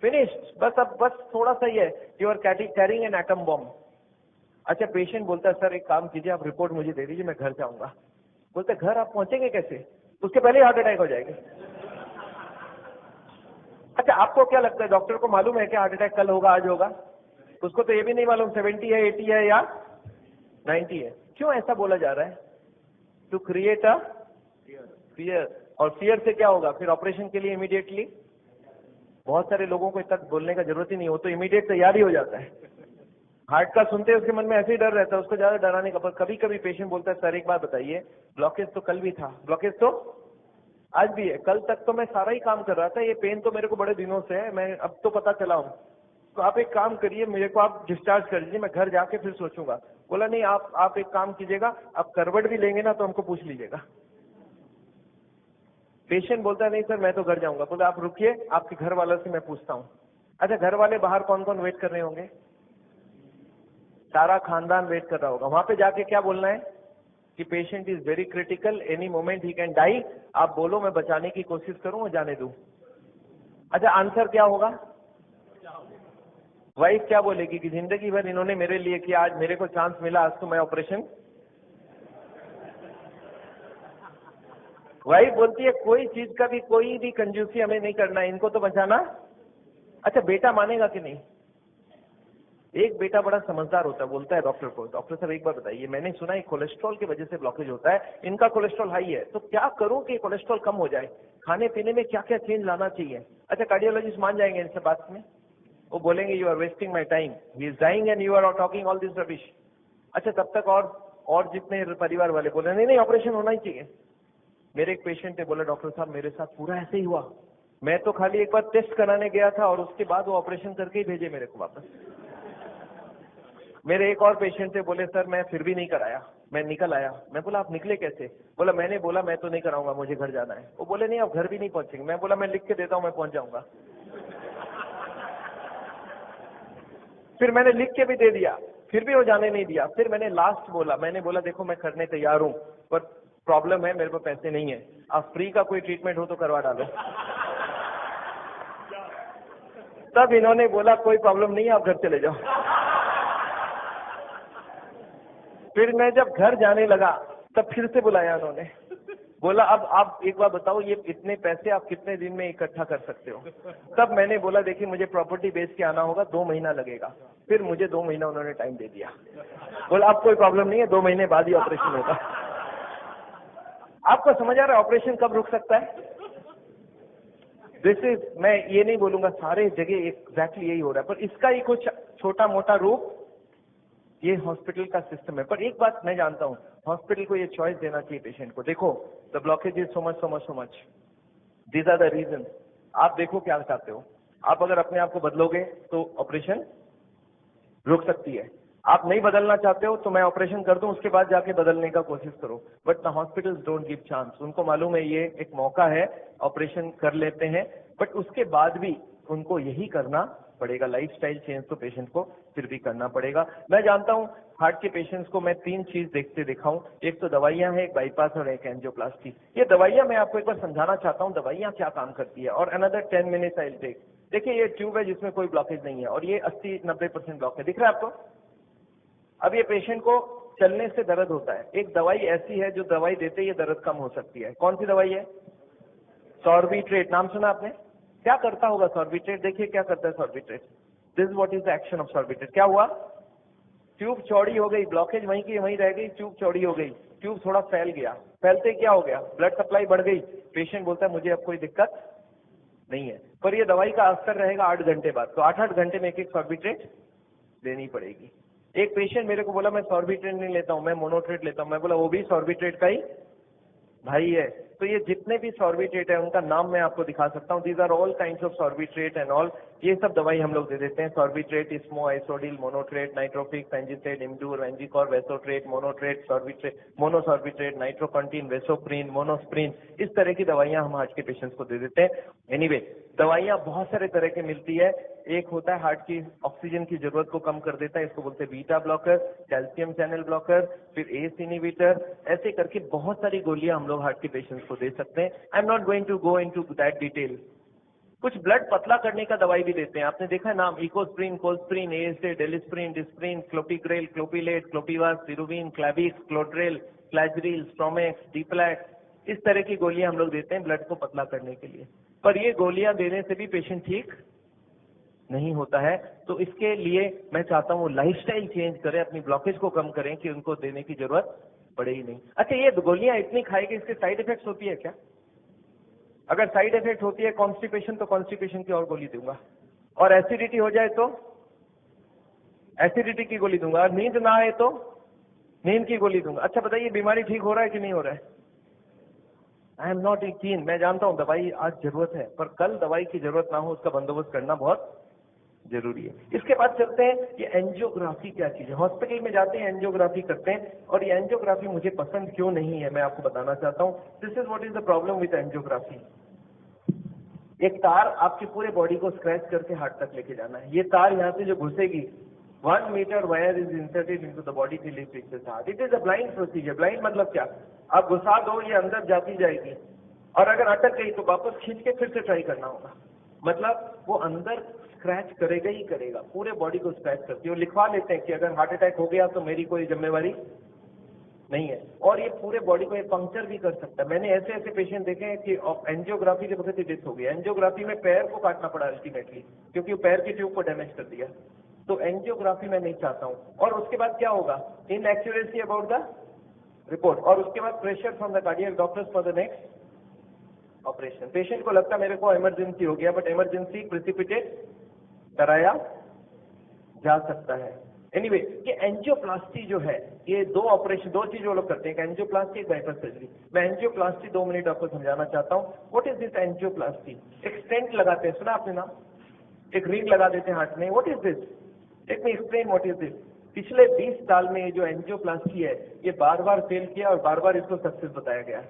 Finished, बस अब बस थोड़ा सा ही है, you are carrying an atom bomb. अच्छा, पेशेंट बोलता है सर एक काम कीजिए, आप रिपोर्ट मुझे दे दीजिए, मैं घर जाऊंगा। बोलते घर आप पहुंचेंगे कैसे, उसके पहले हार्ट अटैक हो जाएगा। अच्छा, आपको क्या लगता है, डॉक्टर को मालूम है कि हार्ट अटैक कल होगा आज होगा? उसको तो ये भी नहीं मालूम 70 है 80 है या 90 है। क्यों ऐसा बोला जा रहा है? To create a fear. और फियर से क्या होगा फिर? ऑपरेशन के लिए इमीडिएटली, बहुत सारे लोगों को इतना बोलने का जरूरत ही नहीं हो, तो इमीडिएट तैयारी हो जाता है। हार्ट का सुनते उसके मन में ऐसे ही डर रहता है, उसको ज्यादा डराने का। पर कभी कभी पेशेंट बोलता है सर एक बात बताइए, ब्लॉकेज तो कल भी था, ब्लॉकेज तो आज भी है, कल तक तो मैं सारा ही काम कर रहा था, ये पेन तो मेरे को बड़े दिनों से है, मैं अब तो पता चला हूँ, तो आप एक काम करिए, मेरे को आप डिस्चार्ज कर दीजिए, मैं घर जाके फिर सोचूंगा। बोला नहीं, आप एक काम कीजिएगा, आप करवट भी लेंगे ना तो हमको पूछ लीजिएगा। पेशेंट बोलता है नहीं सर मैं तो घर जाऊंगा। बोला आप रुकिए, आपके घर वालों से मैं पूछता हूँ। अच्छा, घर वाले बाहर कौन कौन वेट कर रहे होंगे? सारा खानदान वेट कर रहा होगा। वहां पे जाके क्या बोलना है कि patient is very critical, any moment he can die. आप बोलो मैं बचाने की कोशिश करूं और जाने दूं। अच्छा, आंसर क्या होगा? वाइफ क्या बोलेगी कि जिंदगी भर इन्होंने मेरे लिए किया, आज मेरे को चांस मिला, आज तो मैं ऑपरेशन। वाइफ बोलती है कोई चीज का भी कोई भी कंजूसी हमें नहीं करना, इनको तो बचाना। अच्छा, बेटा मानेगा कि नहीं? एक बेटा बड़ा समझदार होता है, बोलता है डॉक्टर को, डॉक्टर साहब एक बार बताइए, मैंने सुना है कोलेस्ट्रॉल की वजह से ब्लॉकेज होता है, इनका कोलेस्ट्रॉल हाई है, तो क्या करूं कि कोलेस्ट्रॉल कम हो जाए, खाने पीने में क्या क्या चेंज लाना चाहिए? अच्छा, कार्डियोलॉजिस्ट मान जाएंगे इन सब बात में? वो बोलेंगे you are wasting my time, he is dying and you are talking all this rubbish. अच्छा, तब तक और जितने परिवार वाले बोले नहीं नहीं ऑपरेशन होना ही चाहिए। मेरे एक पेशेंट ने बोला डॉक्टर साहब मेरे साथ पूरा ऐसे ही हुआ, मैं तो खाली एक बार टेस्ट कराने गया था और उसके बाद वो ऑपरेशन करके ही भेजे मेरे को वापस। मेरे एक और पेशेंट थे, बोले सर मैं फिर भी नहीं कराया, मैं निकल आया। मैं बोला आप निकले कैसे? बोला मैंने बोला मैं तो नहीं कराऊंगा, मुझे घर जाना है। वो बोले नहीं आप घर भी नहीं पहुंचेंगे। मैं बोला मैं लिख के देता हूं, मैं पहुंच जाऊंगा। फिर मैंने लिख के भी दे दिया, फिर भी वो जाने नहीं दिया। फिर मैंने लास्ट बोला, मैंने बोला देखो मैं करने तैयार हूं, पर प्रॉब्लम है मेरे पास पैसे नहीं है, आप फ्री का कोई ट्रीटमेंट हो तो करवा डालो। तब इन्होंने बोला कोई प्रॉब्लम नहीं है, आप घर चले जाओ। फिर मैं जब घर जाने लगा तब फिर से बुलाया उन्होंने, बोला अब आप एक बार बताओ ये इतने पैसे आप कितने दिन में इकट्ठा कर सकते हो? तब मैंने बोला देखिए मुझे प्रॉपर्टी बेच के आना होगा, 2 महीना लगेगा। फिर मुझे 2 महीना उन्होंने टाइम दे दिया, बोला अब कोई प्रॉब्लम नहीं है, 2 महीने बाद ही ऑपरेशन होगा। आपको समझ आ रहा है ऑपरेशन कब रुक सकता है? दिस इज, मैं ये नहीं बोलूंगा सारे जगह एग्जैक्टली यही हो रहा है, पर इसका ही कुछ छोटा मोटा रूप ये हॉस्पिटल का सिस्टम है। पर एक बात मैं जानता हूं, हॉस्पिटल को ये चॉइस देना चाहिए पेशेंट को, देखो the blockage is so much so much so much, these are the reason. आप देखो क्या चाहते हो, आप अगर अपने आप को बदलोगे तो ऑपरेशन रुक सकती है, आप नहीं बदलना चाहते हो तो मैं ऑपरेशन कर दूं, उसके बाद जाके बदलने का कोशिश करो। But the hospitals don't give chance, उनको मालूम है ये एक मौका है, ऑपरेशन कर लेते हैं, बट उसके बाद भी उनको यही करना पड़ेगा, लाइफस्टाइल चेंज तो पेशेंट को फिर भी करना पड़ेगा। मैं जानता हूं हार्ट के पेशेंट्स को मैं 3 चीज देखते दिखाऊं, एक तो दवाइयां हैं, एक बाईपास और एक एंजियोप्लास्टी। ये दवाइयां मैं आपको एक बार समझाना चाहता हूं दवाइयां क्या काम करती है, और another 10 minutes I will take. देखिए ये ट्यूब है जिसमें कोई ब्लॉकेज नहीं है, और ये 80-90% ब्लॉक है, दिख रहा है आपको? अब ये पेशेंट को चलने से दर्द होता है, एक दवाई ऐसी है जो दवाई देते ही ये दर्द कम हो सकती है। कौन सी दवाई है? सॉर्बिट्रेट, नाम सुना आपने? क्या करता होगा सॉर्बिट्रेट? देखिए क्या करता है Sorbitrate, this what is the action of Sorbitrate. क्या हुआ? ट्यूब चौड़ी हो गई, ब्लॉकेज वहीं की वहीं रह गई, ट्यूब चौड़ी हो गई, ट्यूब थोड़ा फैल गया, फैलते क्या हो गया, ब्लड सप्लाई बढ़ गई। पेशेंट बोलता है मुझे अब कोई दिक्कत नहीं है, पर ये दवाई का असर रहेगा 8 घंटे बाद, तो 8-8 घंटे में एक सॉर्बिट्रेट लेनी पड़ेगी। एक पेशेंट मेरे को बोला मैं सॉर्बिट्रेट नहीं लेता हूं, मैं मोनोट्रेट लेता हूं। मैं बोला वो भी सॉर्बिट्रेट का ही भाई है। तो ये जितने भी सॉर्बिट्रेट है उनका नाम मैं आपको दिखा सकता हूँ, these are all kinds of Sorbitrate and all, ये सब दवाई हम लोग दे देते हैं। सॉर्बिट्रेट, इस्मो, आइसोडिल, मोनोट्रेट, नाइट्रोफिक्स, एंजिसेड, इमडूर, वेंजिकॉर, वेसोट्रेट, मोनोट्रेट, सॉर्बिट्रेट, मोनोसॉर्बिट्रेट, नाइट्रोकंटीन, वेसोप्रीन, मोनोस्प्रीन, इस तरह की दवाइयां हम हार्ट के पेशेंट्स को दे देते हैं। एनीवे दवाइयां बहुत सारे तरह की मिलती है, एक होता है हार्ट की ऑक्सीजन की जरूरत को कम कर देता है, इसको बोलते हैं beta blocker, calcium channel blocker, फिर एस इनहिबिटर, ऐसे करके बहुत सारी गोलियां हम लोग हार्ट के पेशेंट्स को दे सकते हैं। I am not going to go into that detail, कुछ ब्लड पतला करने का दवाई भी देते हैं, आपने देखा है नाम, इकोस्प्रिन, कोस्प्रिन, एएसए, डेलिस्प्रिन, डिस्प्रिन, क्लोपिग्रेल, क्लोपिलेट, क्लोपिवास, सिरुविन, क्लैबिक्स, क्लोड्रेल, फ्लैजरिल, स्ट्रोमेक्स, डीप्लैक्स, इस तरह की गोलियां हम लोग देते हैं ब्लड को पतला करने के लिए। पर ये गोलियां देने से भी पेशेंट ठीक नहीं होता है, तो इसके लिए मैं चाहता हूँ वो लाइफस्टाइल चेंज करें, अपनी ब्लॉकेज को कम करें कि उनको देने की जरूरत पड़े ही नहीं। अच्छा, ये गोलियां इतनी खाएगी, इसके साइड इफेक्ट्स होती है क्या? अगर साइड इफेक्ट होती है कॉन्स्टिपेशन, तो कॉन्स्टिपेशन की और गोली दूंगा, और एसिडिटी हो जाए तो एसिडिटी की गोली दूंगा, और नींद ना आए तो नींद की गोली दूंगा। अच्छा बताइए, बीमारी ठीक हो रहा है कि नहीं हो रहा है? आई एम नॉट कीन, मैं जानता हूं दवाई आज जरूरत है, पर कल दवाई की जरूरत ना हो उसका बंदोबस्त करना बहुत जरूरी है। इसके बाद चलते हैं, ये एंजियोग्राफी क्या चीज है। हॉस्पिटल में जाते हैं, एंजियोग्राफी करते हैं, और ये एंजियोग्राफी मुझे पसंद क्यों नहीं है मैं आपको बताना चाहता हूं। This is what is the problem with angiography. एक तार आपके पूरे बॉडी को स्क्रैच करके हार्ट तक लेके जाना है। ये तार यहाँ से जो घुसेगी, 1 metre wire is inserted into the body till it reaches heart. It is a blind procedure. Blind मतलब क्या? आप घुसा दो, ये अंदर जाती जाएगी, और अगर अटक गई तो वापस खींच के फिर से ट्राई करना होगा। मतलब वो अंदर स्क्रैच करेगा ही करेगा, पूरे बॉडी को स्क्रैच करती है। वो लिखवा लेते हैं कि अगर हार्ट अटैक हो गया तो मेरी कोई जिम्मेवारी नहीं है, और ये पूरे बॉडी को ये पंक्चर भी कर सकता है। मैंने ऐसे ऐसे पेशेंट देखे हैं कि एंजियोग्राफी के वक्त ही डेथ हो गई। एंजियोग्राफी में पैर को काटना पड़ा अल्टीमेटली, क्योंकि वो पैर की ट्यूब को डैमेज कर दिया। तो एंजियोग्राफी मैं नहीं चाहता हूं। और उसके बाद क्या होगा? इनएक्यूरेसी अबाउट द रिपोर्ट, और उसके बाद pressure from the cardiac doctors for the next operation. Patient को लगता मेरे को इमरजेंसी हो गया, बट इमरजेंसी प्रिसिपिटेट कराया जा सकता है। एनीवे, ये एंजियोप्लास्टी जो है, ये दो ऑपरेशन, दो चीज वो लोग करते हैं, एक एंजियोप्लास्टी, एक बाइपास सर्जरी। मैं एंजियोप्लास्टी 2 मिनट आपको समझाना चाहता हूँ। What is this angioplasty? एक स्टेंट लगाते हैं, सुना आपने नाम? एक रिंग लगा देते हैं हार्ट में। What is this? Let me explain what is this. पिछले 20 साल में ये जो एंजियोप्लास्टी है, ये बार बार फेल किया और बार बार इसको सक्सेस बताया गया।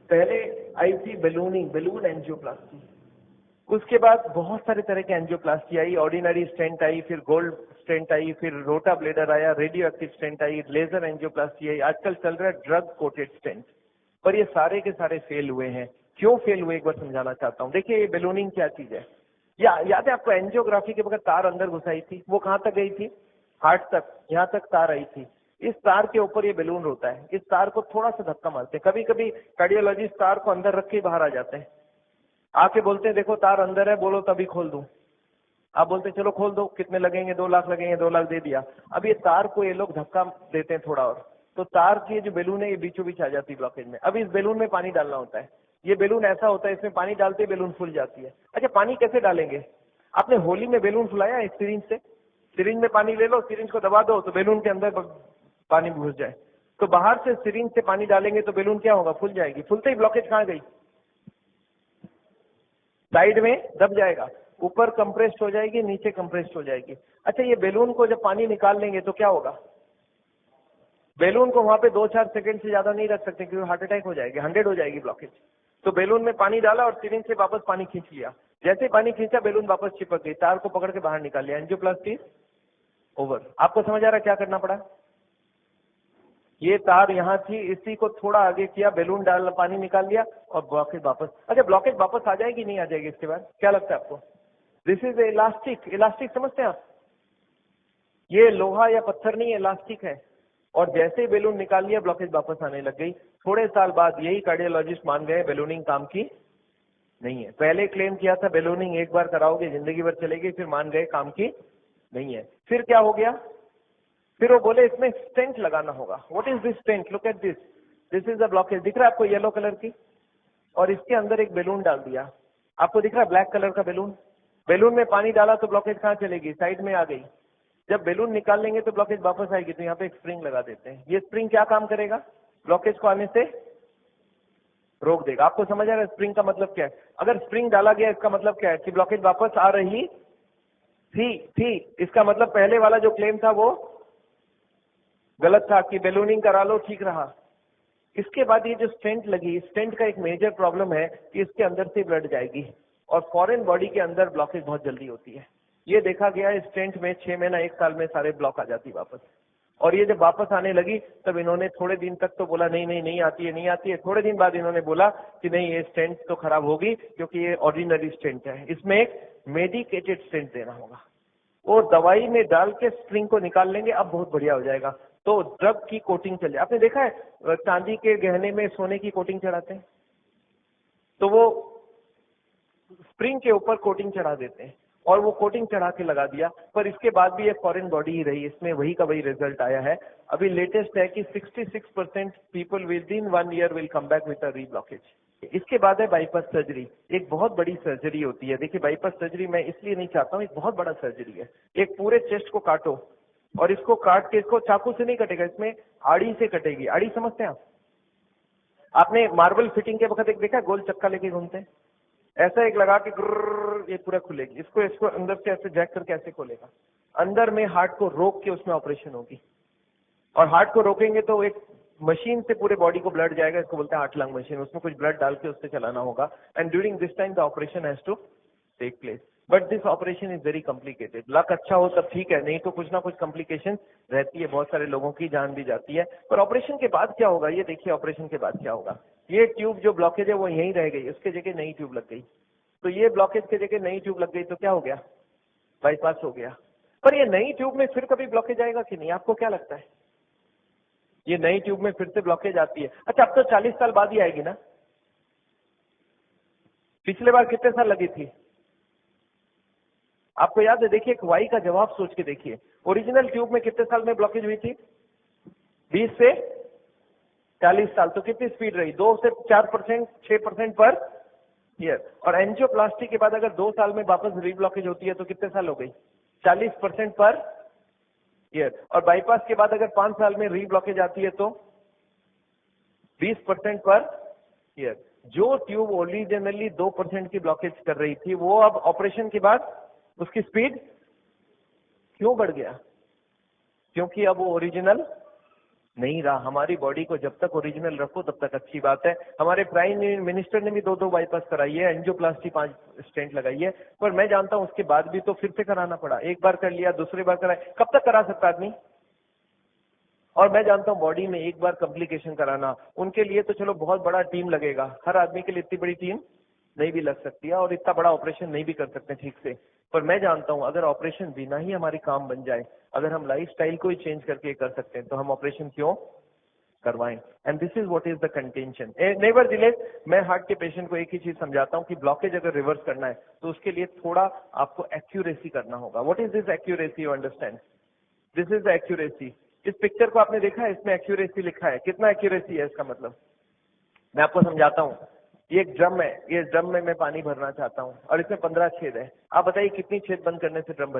पहले आई थी बेलूनिंग, बेलून एंजियोप्लास्टी। उसके बाद बहुत सारे तरह के एंजियोप्लास्टी आई, ऑर्डिनरी स्टेंट आई, फिर गोल्ड स्टेंट आई, फिर रोटा ब्लेडर आया, रेडियो एक्टिव स्टेंट आई, लेजर एंजियोप्लास्टी आई, आजकल चल रहा है ड्रग कोटेड स्टेंट। पर ये सारे के सारे फेल हुए हैं। क्यों फेल हुए एक बार समझाना चाहता हूँ। देखिए, ये बेलूनिंग क्या चीज है? याद है आपको? एंजियोग्राफी के वक्त तार अंदर घुसाई थी, वो कहां तक गई थी? हार्ट तक, यहाँ तक तार आई थी। इस तार के ऊपर ये बेलून होता है। इस तार को थोड़ा सा धक्का मारते हैं, कभी कभी कार्डियोलॉजिस्ट तार को अंदर रख के बाहर आ जाते हैं, आके बोलते हैं देखो तार अंदर है, बोलो तभी खोल दूं। आप बोलते हैं चलो खोल दो, कितने लगेंगे? 2 लाख लगेंगे। 2 लाख दे दिया। अब ये तार को ये लोग धक्का देते हैं थोड़ा और, तो तार की जो बेलून है ये बीचों बीच आ जाती है ब्लॉकेज में। अब इस बेलून में पानी डालना होता है। ये बेलून ऐसा होता है, इसमें पानी डालते ही बेलून फूल जाती है। अच्छा, पानी कैसे डालेंगे? आपने होली में बेलून फुलाया है सिरिंज से? सिरिंज में पानी ले लो, सिरिंज को दबा दो तो बेलून के अंदर पानी घुस जाए। तो बाहर से सिरिंज से पानी डालेंगे तो बेलून क्या होगा? फूल जाएगी। फूलते ही ब्लॉकेज कहाँ गई? साइड में दब जाएगा, ऊपर कंप्रेस्ड हो जाएगी, नीचे कंप्रेस्ड हो जाएगी। अच्छा, ये बेलून को जब पानी निकाल लेंगे तो क्या होगा? बेलून को वहां पे 2-4 सेकंड से ज्यादा नहीं रख सकते, क्योंकि हार्ट अटैक हो जाएगी, 100 हो जाएगी ब्लॉकेज। तो बेलून में पानी डाला और सिरिंज से वापस पानी खींच लिया। जैसे पानी खींचा, बेलून वापस चिपक गई, तार को पकड़ के बाहर निकाल लिया। Angioplasty over. आपको समझ आ रहा है क्या करना पड़ा? ये तार यहाँ थी, इसी को थोड़ा आगे किया, बेलून डाल, पानी निकाल लिया और ब्लॉकेज वापस। अच्छा, ब्लॉकेज वापस आ जाएगी नहीं आ जाएगी इसके बाद? क्या लगता है आपको? This is elastic. इलास्टिक समझते हैं आप? ये लोहा या पत्थर नहीं, इलास्टिक है। और जैसे ही बेलून निकाल लिया, ब्लॉकेज वापस आने लग गई। थोड़े साल बाद यही कार्डियोलॉजिस्ट मान गए बेलूनिंग काम की नहीं है। पहले क्लेम किया था बेलूनिंग एक बार कराओगे जिंदगी भर चलेगी, फिर मान गए काम की नहीं है। फिर क्या हो गया? फिर वो बोले इसमें स्टेंट लगाना होगा। What is this stent? Look at this, this is the blockage. दिख रहा है आपको येलो कलर की? और इसके अंदर एक बेलून डाल दिया। आपको दिख रहा है ब्लैक कलर का बेलून? बेलून में पानी डाला तो ब्लॉकेज कहाँ चलेगी? साइड में आ गई। जब बेलून निकाल लेंगे तो ब्लॉकेज वापस आएगी, तो यहाँ पे एक स्प्रिंग लगा देते हैं। ये स्प्रिंग क्या काम करेगा? ब्लॉकेज को आने से रोक देगा। आपको समझ आ रहा है स्प्रिंग का मतलब क्या है? अगर स्प्रिंग डाला गया, इसका मतलब क्या है? कि ब्लॉकेज वापस आ रही थी। इसका मतलब पहले वाला जो क्लेम था वो गलत था, कि बेलूनिंग करा लो ठीक रहा। इसके बाद ये जो स्टेंट लगी, स्टेंट का एक मेजर प्रॉब्लम है कि इसके अंदर से ब्लड जाएगी, और फॉरेन बॉडी के अंदर ब्लॉकेज बहुत जल्दी होती है। ये देखा गया है स्टेंट में 6 महीना 1 साल में सारे ब्लॉक आ जाती वापस। और ये जब वापस आने लगी तब इन्होंने थोड़े दिन तक तो बोला नहीं नहीं नहीं आती है नहीं आती है। थोड़े दिन बाद इन्होंने बोला कि नहीं ये स्टेंट तो खराब होगी क्योंकि ये ऑर्डिनरी स्टेंट है, इसमें एक मेडिकेटेड स्टेंट देना होगा। वो दवाई में डाल के स्प्रिंग को निकाल लेंगे, अब बहुत बढ़िया हो जाएगा। तो ड्रग की कोटिंग चले। आपने देखा है चांदी के गहने में सोने की कोटिंग चढ़ाते हैं, तो वो स्प्रिंग के ऊपर कोटिंग चढ़ा देते हैं और वो कोटिंग चढ़ा के लगा दिया, पर इसके बाद भी ये फॉरेन बॉडी ही रही, इसमें वही का वही रिजल्ट आया है। अभी लेटेस्ट है कि 66% people with in 1 year will come back with a reblockage. इसके बाद है बाईपास सर्जरी। एक बहुत बड़ी सर्जरी होती है। देखिए बाईपास सर्जरी मैं इसलिए नहीं चाहता हूँ, एक बहुत बड़ा सर्जरी है। एक पूरे चेस्ट को काटो और इसको काट के, इसको चाकू से नहीं कटेगा, इसमें आड़ी से कटेगी। आड़ी समझते हैं आप? आपने मार्बल फिटिंग के वक्त एक देखा गोल चक्का लेके घूमते हैं, ऐसा एक लगा के ये पूरा खुलेगी। इसको अंदर से ऐसे जैक करके ऐसे खोलेगा, अंदर में हार्ट को रोक के उसमें ऑपरेशन होगी। और हार्ट को रोकेंगे तो एक मशीन से पूरे बॉडी को ब्लड जाएगा, इसको बोलते हैं हार्ट लंग मशीन। उसमें कुछ ब्लड डाल के उससे चलाना होगा and during this time the operation has to take place. But this operation is very complicated. Luck अच्छा हो तब ठीक है, नहीं तो कुछ ना कुछ कॉम्प्लिकेशन रहती है, बहुत सारे लोगों की जान भी जाती है। पर ऑपरेशन के बाद क्या होगा ये देखिए, ऑपरेशन के बाद क्या होगा। ये ट्यूब जो ब्लॉकेज है वो यहीं रह गई, उसके जगह नई ट्यूब लग गई। तो ये ब्लॉकेज के जगह नई ट्यूब लग गई तो क्या हो गया, बाईपास हो गया। पर ये नई ट्यूब में फिर कभी ब्लॉकेज आएगा कि नहीं, आपको क्या लगता है? ये नई ट्यूब में फिर से ब्लॉकेज आती है। अच्छा अब तो 40 साल बाद ही आएगी ना, पिछले बार कितने साल लगी थी आपको याद है? देखिए एक वाई का जवाब सोच के देखिए, ओरिजिनल ट्यूब में कितने साल में ब्लॉकेज हुई थी? 20 से 40 साल। तो कितनी स्पीड रही? 2 से 4%, 6% पर ईयर। और एंजियोप्लास्टी के बाद अगर 2 साल में वापस रीब्लॉकेज होती है तो कितने साल हो गई? 40% पर ईयर। और बाईपास के बाद अगर 5 साल में रीब्लॉकेज आती है तो 20% पर ईयर। जो ट्यूब ओरिजिनली 2% की ब्लॉकेज कर रही थी वो अब ऑपरेशन के बाद उसकी स्पीड क्यों बढ़ गया? क्योंकि अब वो ओरिजिनल नहीं रहा। हमारी बॉडी को जब तक ओरिजिनल रखो तब तक अच्छी बात है। हमारे प्राइम मिनिस्टर ने भी 2 बाईपास कराई है, एंजियोप्लास्टी 5 स्टेंट लगाई है। पर मैं जानता हूं उसके बाद भी तो फिर से कराना पड़ा। एक बार कर लिया, दूसरी बार कराया, कब तक करा सकता आदमी? और मैं जानता हूं बॉडी में एक बार कॉम्प्लिकेशन कराना, उनके लिए तो चलो बहुत बड़ा टीम लगेगा। हर आदमी के लिए इतनी बड़ी टीम नहीं भी लग सकती है और इतना बड़ा ऑपरेशन नहीं भी कर सकते ठीक से। पर मैं जानता हूं अगर ऑपरेशन बिना ही हमारी काम बन जाए, अगर हम लाइफस्टाइल को ही चेंज करके कर सकते हैं तो हम ऑपरेशन क्यों करवाएं। And this is what is the contention. Nevertheless मैं हार्ट के पेशेंट को एक ही चीज समझाता हूं कि ब्लॉकेज अगर रिवर्स करना है तो उसके लिए थोड़ा आपको एक्यूरेसी करना होगा। What is this accuracy? You understand? This is the accuracy. इस पिक्चर को आपने देखा है, इसमें एक्यूरेसी लिखा है। कितना एक्यूरेसी है इसका मतलब? मैं आपको समझाता हूँ। ये एक ड्रम है, ये ड्रम में मैं पानी भरना चाहता हूँ और इसमें 15 छेद है। आप बताइए कितनी छेद बंद करने से ड्रम भर